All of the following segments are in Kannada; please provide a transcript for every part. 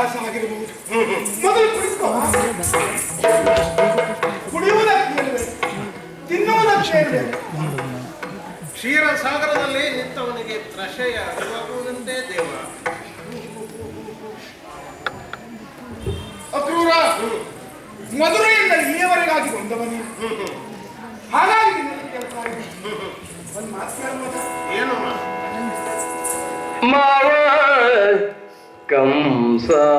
ವ್ಯತ್ಯಾಸ ಆಗಿರಬಹುದು. ಮೊದಲು ಕುಡಿಸ್ಕೋ. ಕುಡಿಯುವುದಕ್ಕೆ ಹೇಳಿದೆ, ತಿನ್ನುವುದಕ್ಕೆ ಹೇಳಿದೆ. ಕ್ಷೀರಸಾಗರದಲ್ಲಿ ನಿಂತವನಿಗೆ ತ್ರಷೆಯ ಅರಿವಾಗುವುದಂತೆ ದೇವ. ಅಕ್ರೂರ, ಮಧುರೆಯಿಂದ ಇಲ್ಲಿಯವರೆಗಾಗಿ ಬಂದವನೇ, ಹಾಗಾಗಿ ಒಂದು ಮಾತು ಕೇಳಬಹುದು. ಏನು ಮಾವ ಕಂಸಾದೇಗಳು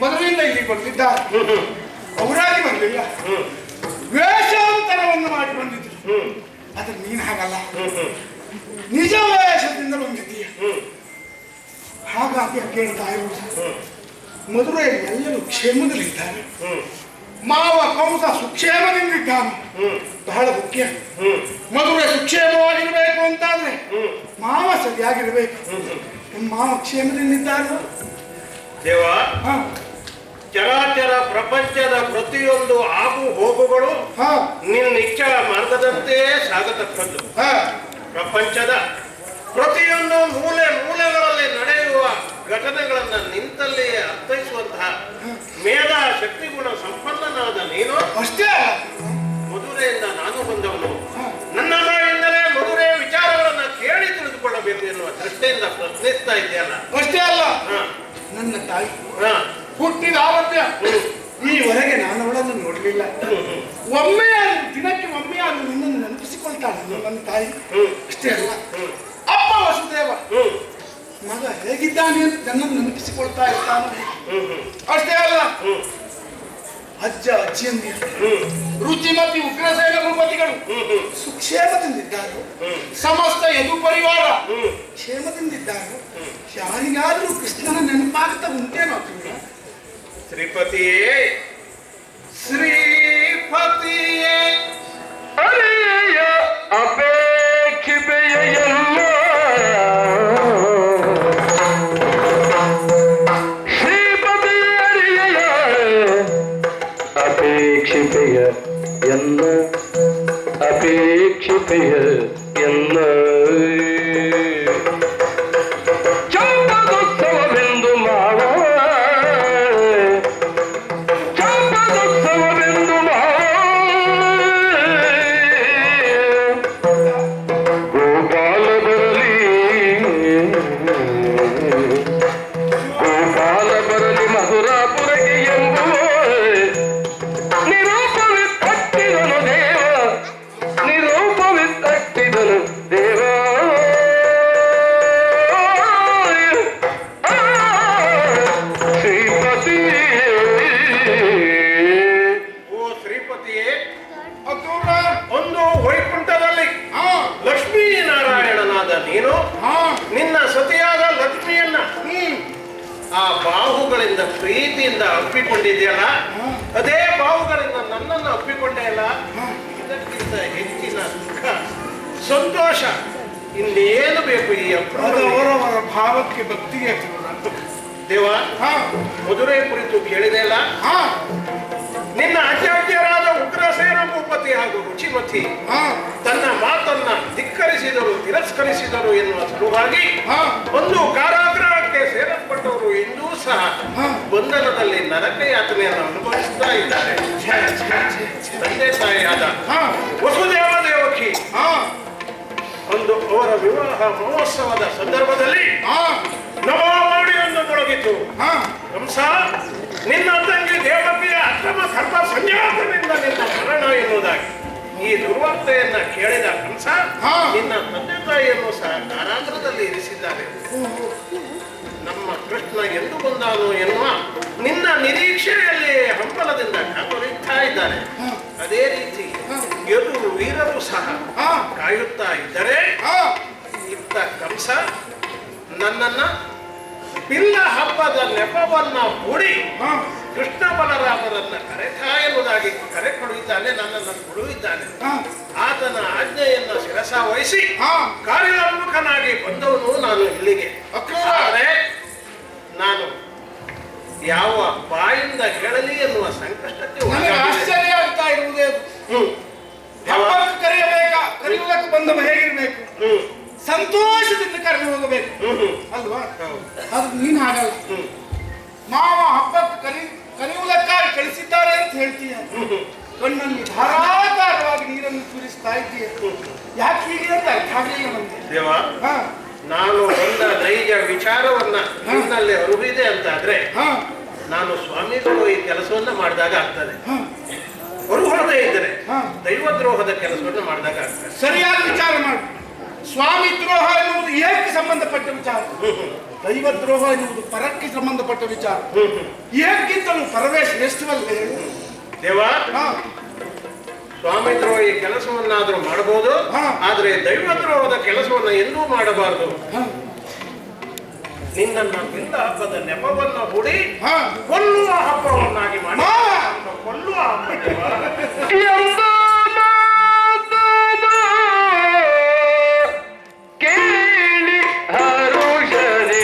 ಮದುವೆಯಿಂದ ಇಲ್ಲಿ ಬಂದಿದ್ದಾರೆ. ಅವರಾಗಿ ಬಂದಿಲ್ಲ, ವೇಷಾಂತರವನ್ನು ಮಾಡಿ ಬಂದಿದ್ರು. ಆದ್ರೆ ನೀನು ಹಾಗಲ್ಲ, ನಿಜ ವೇಷದಿಂದ ಬಂದಿದ್ದೀಯ. ಹಾಗಾಗಿ ಕೇಳ್ತಾ ಇರುವುದು, ಮಧುರೆಯಲ್ಲಿ ಎಲ್ಲರೂ ಕ್ಷೇಮದಲ್ಲಿದ್ದಾರೆ. ಮಾವ ಕಂಸ ಸುಕ್ಷೇಮದಿಂದಿದ್ದಾನೆ, ಬಹಳ ಮುಖ್ಯ. ಮಧುರೆ ಸುಕ್ಷೇಮವಾಗಿರ್ಬೇಕು ಅಂತಾದ್ರೆ ಮಾವ ಸರಿಯಾಗಿರ್ಬೇಕು. ಮಾವ ಕ್ಷೇಮದಿಂದಿದ್ದಾರೆ ದೇವ. ಚರಾಚರ ಪ್ರಪಂಚದ ಪ್ರತಿಯೊಂದು ಆಗು ಹೋಗುಗಳು ನಿನ್ನ ಇಚ್ಛಾ ಮಾರ್ಗ ಮಾರ್ಗದಂತೆಯೇ ಸಾಗತಕ್ಕದ್ದು. ಹಾ, ಪ್ರಪಂಚದ ಪ್ರತಿಯೊಂದು ಮೂಲೆ ಮೂಲೆಗಳಲ್ಲಿ ನಡೆಯುವ ಘಟನೆಗಳನ್ನು ನಿಂತಲ್ಲಿಯೇ ಅರ್ಥೈಸುವಂತಹ ಮೇಧ ಶಕ್ತಿಗುಣ ಸಂಪನ್ನನಾದ ನೀನು ಅಷ್ಟೇ ಅಲ್ಲ. ಮಧುರೆಯಿಂದ ನಾನು ಬಂದವನು. ನನ್ನ ಬಾಯಿಂದಲೇ ಮಧುರೆಯ ವಿಚಾರಗಳನ್ನು ಕೇಳಿ ತಿಳಿದುಕೊಳ್ಳಬೇಕು ಎನ್ನುವ ದೃಷ್ಟಿಯಿಂದ ಪ್ರಶ್ನಿಸ್ತಾ ಇದೆಯಲ್ಲ. ಅಷ್ಟೇ ಅಲ್ಲ, ಹ, ನನ್ನ ತಾಯಿ ಹ, ಹುಟ್ಟಿದ ಆವತ್ಯ ಈವರೆಗೆ ನಾನು ಅವಳನ್ನು ನೋಡಲಿಲ್ಲ. ಒಮ್ಮೆ ದಿನಕ್ಕೆ ಒಮ್ಮೆ ಅದು ನಿನ್ನನ್ನು ನೆನಪಿಸಿಕೊಳ್ತಾಳೆ ನನ್ನ ತಾಯಿ. ಅಷ್ಟೇ ಅಲ್ಲ, ಅಪ್ಪ ವಸುದೇವ ಮಗ ಹೇಗಿದ್ದಾನೆ ಅಂತ ನನ್ನನ್ನು ನೆನಪಿಸಿಕೊಳ್ತಾ ಇರ್ತಾನೆ. ಅಷ್ಟೇ ಅಲ್ಲ, ಅಜ್ಜ ಅಜ್ಜಿಯಂದಿರು ರುಚಿಮತಿ ಉಗ್ರಸೇನ ಭೂಪತಿಗಳು ಸುಕ್ಷೇಮದಿಂದಿದ್ದಾರೆ. ಸಮಸ್ತ ಯದು ಪರಿವಾರ ಕ್ಷೇಮದಿಂದಿದ್ದಾರೆ. ಯಾರಿಗಾದ್ರೂ ಕೃಷ್ಣನ ನೆನಪಾಗ್ತಾ ಉಂಟೇನೋ? ಶ್ರೀಪತಿಯೇ, ಶ್ರೀಪತಿಯೇ ಅರೆಯ ಅಪೇಕ್ಷಿಪೆಯ ಎಲ್ಲ ಶ್ರೀಪತಿಯ ಅರಿಯ ಅಪೇಕ್ಷಿಪೆಯ ಎಲ್ಲ ಅಪೇಕ್ಷಿಪೆಯ ಎಲ್ಲ ಚಂಪದೋತ್ಸವವೆಂದು ಮಾವ ಚಂಪದೋತ್ಸವವೆಂದು ಗೋಪಾಲ ಬರಲಿ ಗೋಪಾಲ ಬರಲಿ ಮಧುರಾಪುರಕ್ಕೆ ಎಂಬುವ ನಿರೂಪವಿತ್ತಟ್ಟಿದನು ದೇವ ನಿರೂಪವಿತ್ತಟ್ಟಿದನು ದೇವ ಶ್ರೀಪತಿ ಓ ಶ್ರೀಪತಿಯೇ, ಅಕ್ರೂರ, ಒಂದು ವೈಕುಂಠದಲ್ಲಿ ಲಕ್ಷ್ಮೀನಾರಾಯಣನಾದ ನೀನು ನಿನ್ನ ಸತಿಯಾದ ಲಕ್ಷ್ಮಿಯನ್ನ ಆ ಬಾಹುಗಳಿಂದ ಪ್ರೀತಿಯಿಂದ ಅಪ್ಪಿಕೊಂಡಿದೆಯಲ್ಲ, ಅದೇ ಬಾಹುಗಳಿಂದ ನನ್ನನ್ನು ಅಪ್ಪಿಕೊಂಡೇ ಅಲ್ಲ. ಇದಕ್ಕಿಂತ ಹೆಚ್ಚಿನ ಸುಖ ಸಂತೋಷ ಇನ್ನೇನು ಬೇಕು ಈ ಅದು ಅಪ್ಪ ಅವರವರ ಭಾವಕ್ಕೆ ಭಕ್ತಿಗೆ ಅಕ್ರೂರ. ದೇವ. ಮಧುರೆ ಕುರಿತು ಕೇಳಿದೆ ಅಲ್ಲ, ನಿನ್ನ ಅಜ್ಜರಾದ ಉಗ್ರಸೇನ ಭೂಪತಿ ಹಾಗೂ ರುಚಿಮತಿ ತನ್ನ ಮಾತನ್ನ ಧಿಕ್ಕರಿಸಿದರು, ತಿರಸ್ಕರಿಸಿದರು ಎನ್ನುವ ಸಲುವಾಗಿ ಒಂದು ಕಾರಾಗೃಹಕ್ಕೆ ಸೇರಲ್ಪಟ್ಟವರು ಎಂದೂ ಸಹ ಬಂಧನದಲ್ಲಿ ನರಕ ಯಾತನೆಯನ್ನು ಅನುಭವಿಸ್ತಾ ಇದ್ದಾರೆ. ತಂದೆ ತಾಯಿಯಾದ ವಸುದೇವ ದೇವಕಿ ಒಂದು ಅವರ ವಿವಾಹ ಮಹೋತ್ಸವದ ಸಂದರ್ಭದಲ್ಲಿ ನವಾವಳಿಯನ್ನು ಮೊಳಗಿತು. ಕಂಸ, ನಿನ್ನ ತಂಗಿ ದೇವಕಿಯ ಅಕ್ರಮ ಸರ್ಪ ಸಂಜಾತದಿಂದ ನಿನ್ನ ಮರಣ ಎನ್ನುವುದಾಗಿ ಈ ದುರ್ವಾರ್ತೆಯನ್ನ ಕೇಳಿದ ಕಂಸ ನಿನ್ನ ತಂದೆ ತಾಯಿಯನ್ನು ಸಹ ಕಾರಾಗೃಹದಲ್ಲಿ ಇರಿಸಿದ್ದಾರೆ. ನಮ್ಮ ಕೃಷ್ಣ ಎಂದು ಬಂದಾನು ಎನ್ನುವ ನಿನ್ನ ನಿರೀಕ್ಷೆಯಲ್ಲಿ ಹಂಬಲದಿಂದ ಕಾತೊರೆಯುತ್ತಾ ಇದ್ದಾರೆ. ಅದೇ ರೀತಿ ಯದು ವೀರರು ಸಹ ಕಾಯುತ್ತಾ ಇದ್ದರೆ ಇತ್ತ ಕಂಸ ನನ್ನನ್ನ ಬಿಲ್ಲ ಹಬ್ಬದ ನೆಪವನ್ನ ಹೂಡಿ ಕೃಷ್ಣ ಬಲರಾಮರನ್ನ ಕರೆತಾ ಎನ್ನುವುದಾಗಿ ಕರೆ ಕೊಡುತ್ತಿದ್ದಾನೆ, ನನ್ನನ್ನು ಕೊಡುತ್ತಿದ್ದಾನೆ. ಆತನ ಆಜ್ಞೆಯನ್ನ ಶಿರಸ ವಹಿಸಿ ಕಾರ್ಯೋನ್ಮುಖನಾಗಿ ಬಂದವನು ನಾನು ಇಲ್ಲಿಗೆ. ಆದರೆ ನಾನು ಯಾವ ಬಾಯಿಂದ ಹೇಳಲಿ ಎನ್ನುವ ಸಂಕಷ್ಟಕ್ಕೆ ನನಗೆ ಆಶ್ಚರ್ಯ ಆಗ್ತಾ ಇರುವುದೇ ಹಬ್ಬಕ್ಕೆ ಕರೆಯಬೇಕಾ? ಕರೆಯುವುದಕ್ಕೆ ಬಂದವ ಹೇಗಿರ್ಬೇಕು? ಸಂತೋಷದಿಂದ ಕರೆದು ಹೋಗಬೇಕು ಅಲ್ವಾ? ಅದು ನೀನು ಹಾಗಲ್ಲ. ಮಾವ ಹಬ್ಬಕ್ಕೆ ಕರೆಯುವುದಕ್ಕಾಗಿ ಕಳಿಸಿದ್ದಾರೆ ಅಂತ ಹೇಳ್ತೀಯ, ಕಣ್ಣಲ್ಲಿ ಧಾರಾಕಾರವಾಗಿ ನೀರನ್ನು ಸುರಿಸ್ತಾ ಇದ್ದೀಯ. ಯಾಕೆ ಹೀಗೆ ಅಂತ ಅರ್ಥ ಆಗಲಿಲ್ಲ ನಮಗೆ. ದೇವ, ನಾನು ಬಂದ ನೈಜ ವಿಚಾರವನ್ನ ನಿನ್ನಲ್ಲಿ ಅರಿವಿದೆ ಅಂತ ಆದ್ರೆ ನಾನು ಸ್ವಾಮಿಗಳು ಈ ಕೆಲಸವನ್ನ ಮಾಡಿದಾಗ ಆಗ್ತದೆ. ಹೊರಹೊರದೇ ಇದ್ದರೆ ದೈವದ್ರೋಹದ ಕೆಲಸವನ್ನ ಮಾಡಿದಾಗ ಆಗ್ತದೆ. ಸರಿಯಾದ ವಿಚಾರ ಮಾಡಿ. ಸ್ವಾಮಿ ದ್ರೋಹ ಎನ್ನುವುದು ಏಕೆ ಸಂಬಂಧಪಟ್ಟ ವಿಚಾರ, ದೈವದ್ರೋಹ ಎನ್ನುವುದು ಪರಕ್ಕೆ ಸಂಬಂಧಪಟ್ಟ ವಿಚಾರ. ಏಕಿಂತಲೂ ಪರವೇ ಶ್ರೇಷ್ಠವಲ್ಲೇ ದೇವ. ಸ್ವಾಮಿ ದ್ರೋಹಿ ಕೆಲಸವನ್ನಾದ್ರೂ ಮಾಡಬಹುದು, ಆದ್ರೆ ದೈವದ್ರೋಹದ ಕೆಲಸವನ್ನ ಎಂದೂ ಮಾಡಬಾರದು. ನಿನ್ನನ್ನ ಬಿಲ್ಲ ಹಬ್ಬದ ನೆಪವನ್ನ ಹೂಡಿ ಕೊಲ್ಲುವ ಹಬ್ಬವನ್ನಾಗಿ ಮಾಡಿ ಕೊಲ್ಲುವ ಹಬ್ಬ. ಕೇಳಿ ಹರುಷನೇ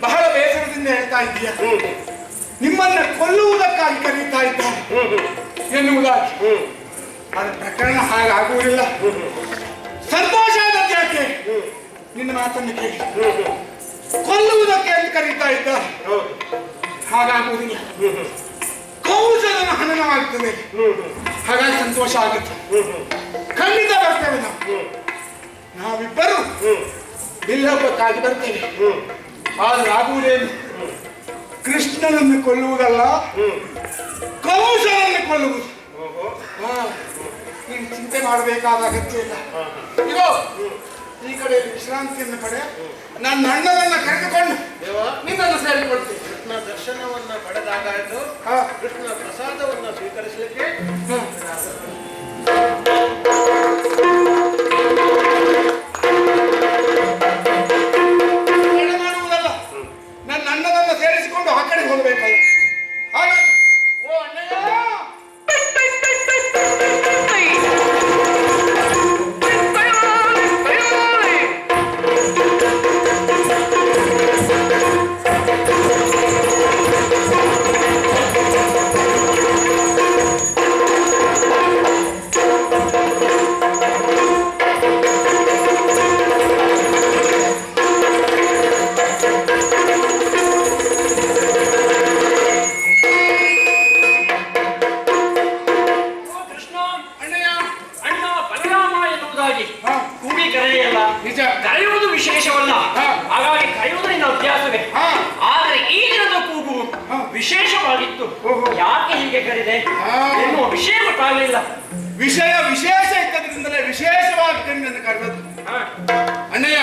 ಬಹಳ ಬೇಸರದಿಂದ ಹೇಳ್ತಾ ಇದ್ದೀಯ. ನಿಮ್ಮನ್ನ ಕೊಲ್ಲುವುದಕ್ಕಾಗಿ ಕರೀತಾ ಇದ್ದಾರೆ ಎನ್ನುವುದಾಗಿ. ಅದರ ಪ್ರಕರಣ ಹಾಗಾಗುವುದಿಲ್ಲ. ಸಂತೋಷ ಆದದ್ದು ಯಾಕೆ? ನಿನ್ನ ಮಾತನ್ನು ಕೇಳಿ. ಕೊಲ್ಲುವುದಕ್ಕೆ ಅಂತ ಕರೀತಾ ಇದ್ದಾರೆ, ಹಾಗಾಗುವುದಿಲ್ಲ. ಕೌಶಲನ ಹನನವಾಗುತ್ತದೆ, ಹಾಗಾಗಿ ಸಂತೋಷ ಆಗುತ್ತೆ. ಖಂಡಿತ ಬರ್ತೇವೆ ನಾವಿಬ್ಬರು ಬಿಲ್ಲಹಬ್ಬಕ್ಕಾಗಿ ಬರ್ತೇವೆ. ಆದ್ರೆ ಆಗುವುದೇನು? ಕೃಷ್ಣನನ್ನು ಕೊಲ್ಲುವುದಲ್ಲ, ಕೌಶಲನ್ನು ಕೊಲ್ಲುವುದು. ನೀನು ಚಿಂತೆ ಮಾಡಬೇಕಾದ ಅಗತ್ಯ ಇಲ್ಲ. ಇಗೋ ಈ ಕಡೆ ವಿಶ್ರಾಂತಿಯನ್ನು ಪಡೆ. ನನ್ನ ಅಣ್ಣನನ್ನ ಕರೆದುಕೊಂಡು ನಿನ್ನನ್ನು ಸೇರಿಕೊಳ್ತೇನೆ. ಕೃಷ್ಣ ದರ್ಶನವನ್ನ ಪಡೆದಾಗಾಯ್ತು, ಕೃಷ್ಣ ಪ್ರಸಾದವನ್ನ ಸ್ವೀಕರಿಸಲಿಕ್ಕೆ ಮಾಡುವುದಲ್ಲ, ನನ್ನ ಅಣ್ಣನನ್ನ ಸೇರಿಸಿಕೊಂಡು ಆ ಕಡೆ ಹೋಗಬೇಕಲ್ಲ. ಹಾಗಾಗಿ ಓ ಅಣ್ಣಯ್ಯ, ಕರೆಯುವುದು ವಿಶೇಷವಲ್ಲ, ಹಾಗಾಗಿ ಕರೆಯುವುದರಿಂದ ಅಭ್ಯಾಸವೇ. ಆದರೆ ಈ ದಿನದ ಕೂಗು ವಿಶೇಷವಾಗಿತ್ತು. ಯಾಕೆ ಹೀಗೆ ಕರೆದೆ ಎನ್ನುವ ವಿಷಯ ಗೊತ್ತಾಗಲಿಲ್ಲ. ವಿಷಯ ವಿಶೇಷ ಇದ್ದದ್ರಿಂದಲೇ ವಿಶೇಷವಾಗಿ ಕಣ್ಣನ್ನು ಕರೆದದ್ದು. ಅಣ್ಣಯ್ಯ,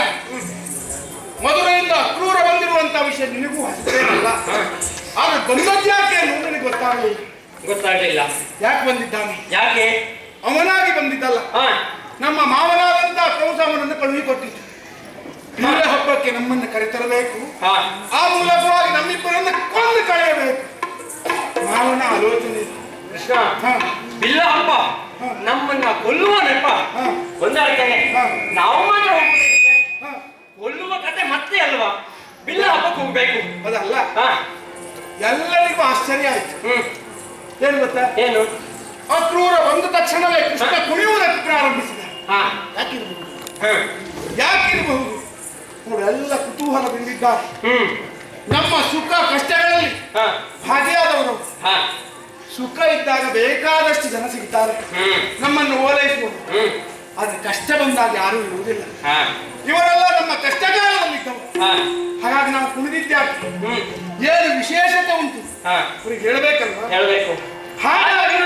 ಮದುವೆಯಿಂದ ಕ್ರೂರ ಬಂದಿರುವಂತ ವಿಷಯ ನಿನಗೂ ಹಸಿಲ್ಲ. ಆದ್ರೆ ಬಂದದ್ದು ಯಾಕೆ ಅನ್ನೋದು ನನಗೆ ಗೊತ್ತಾಗಲಿಲ್ಲ. ಯಾಕೆ ಬಂದಿದ್ದಾನೆ? ಯಾಕೆ ಅವನಾಗಿ ಬಂದಿದ್ದಲ್ಲ, ನಮ್ಮ ಮಾವನಾದಂತ ಕೌಸವನನ್ನು ಕಳುಹಿಕೊಟ್ಟಿದ್ದು. ಬಿಲ್ಲ ಹಬ್ಬಕ್ಕೆ ನಮ್ಮನ್ನು ಕರೆತರಬೇಕು, ಆ ಮೂಲಕವಾಗಿ ನಮ್ಮಿಬ್ಬರನ್ನು ಕೊಂದು ಕಳೆಯಬೇಕು. ಮಾವನ ಆಲೋಚನೆ. ಕೃಷ್ಣ, ಬಿಲ್ಲ ಹಬ್ಬ ನಮ್ಮನ್ನ ಕೊಲ್ಲುವ ನೆಪ ಒಂದಾಗ್ತಾನೆ. ನಾವು ಮಾತ್ರ ಕೊಲ್ಲುವ ಕತೆ ಮತ್ತೆ ಅಲ್ವಾ? ಬಿಲ್ಲ ಹಬ್ಬಕ್ಕೆ ಹೋಗ್ಬೇಕು ಅದಲ್ಲ. ಎಲ್ಲರಿಗೂ ಆಶ್ಚರ್ಯ ಆಯ್ತು. ಏನು ಗೊತ್ತಾ? ಏನು? ಅಕ್ರೂರ ಬಂದ ತಕ್ಷಣವೇ ಕೃಷ್ಣ ಕುಣಿಯುವುದಕ್ಕೆ ಪ್ರಾರಂಭಿಸಿದ. ಯಾಕಿರಬಹುದು? ನೋಡಿ, ಎಲ್ಲ ಕುತೂಹಲದಿಂದಿದ್ದಾರೆ. ನಮ್ಮ ಸುಖ ಕಷ್ಟಗಳಲ್ಲಿ ಭಾಗಿಯಾದವರು. ಸುಖ ಇದ್ದಾಗ ಬೇಕಾದಷ್ಟು ಜನ ಸಿಗ್ತಾರೆ, ನಮ್ಮನ್ನು ಓಲೈಸುವುದು. ಆದ್ರೆ ಕಷ್ಟ ಬಂದಾಗ ಯಾರೂ ಇರುವುದಿಲ್ಲ. ಇವರೆಲ್ಲ ನಮ್ಮ ಕಷ್ಟಕಾಲದಲ್ಲಿದ್ದವು. ಹಾಗಾಗಿ ನಾವು ಕುಣಿದಿದ್ದಾಗ ಏನು ವಿಶೇಷತೆ ಉಂಟು ಅವ್ರಿಗೆ ಹೇಳಬೇಕಲ್ವಾ? ಹೇಳಬೇಕು. ಹಾಗಾಗಿ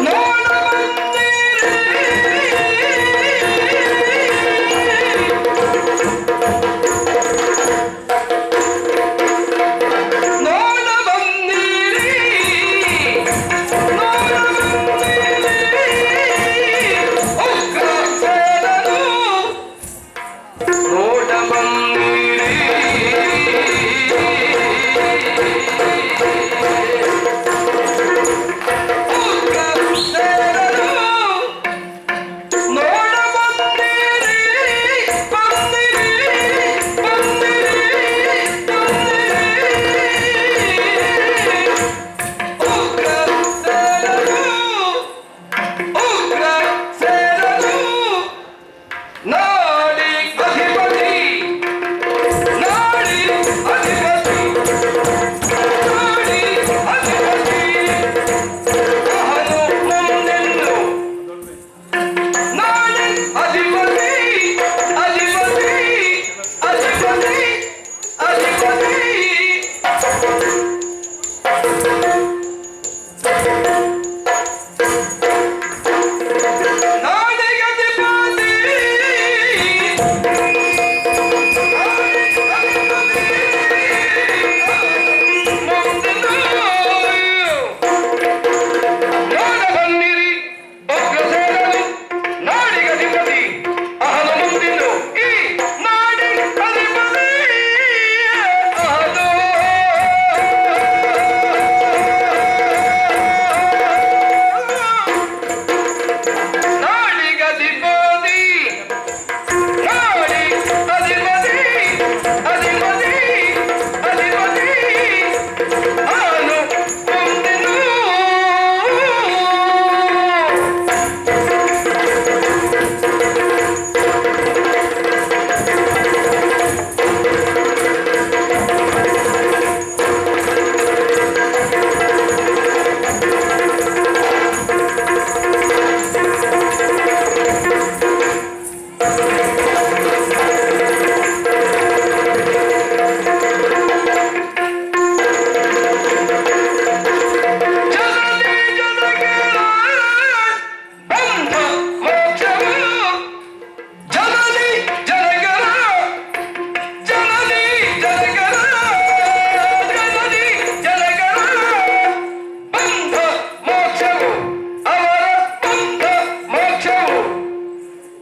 No, no, no.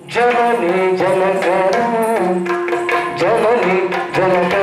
ಜನನಿ ಜನಕರ ಜನನಿ ಜನಕ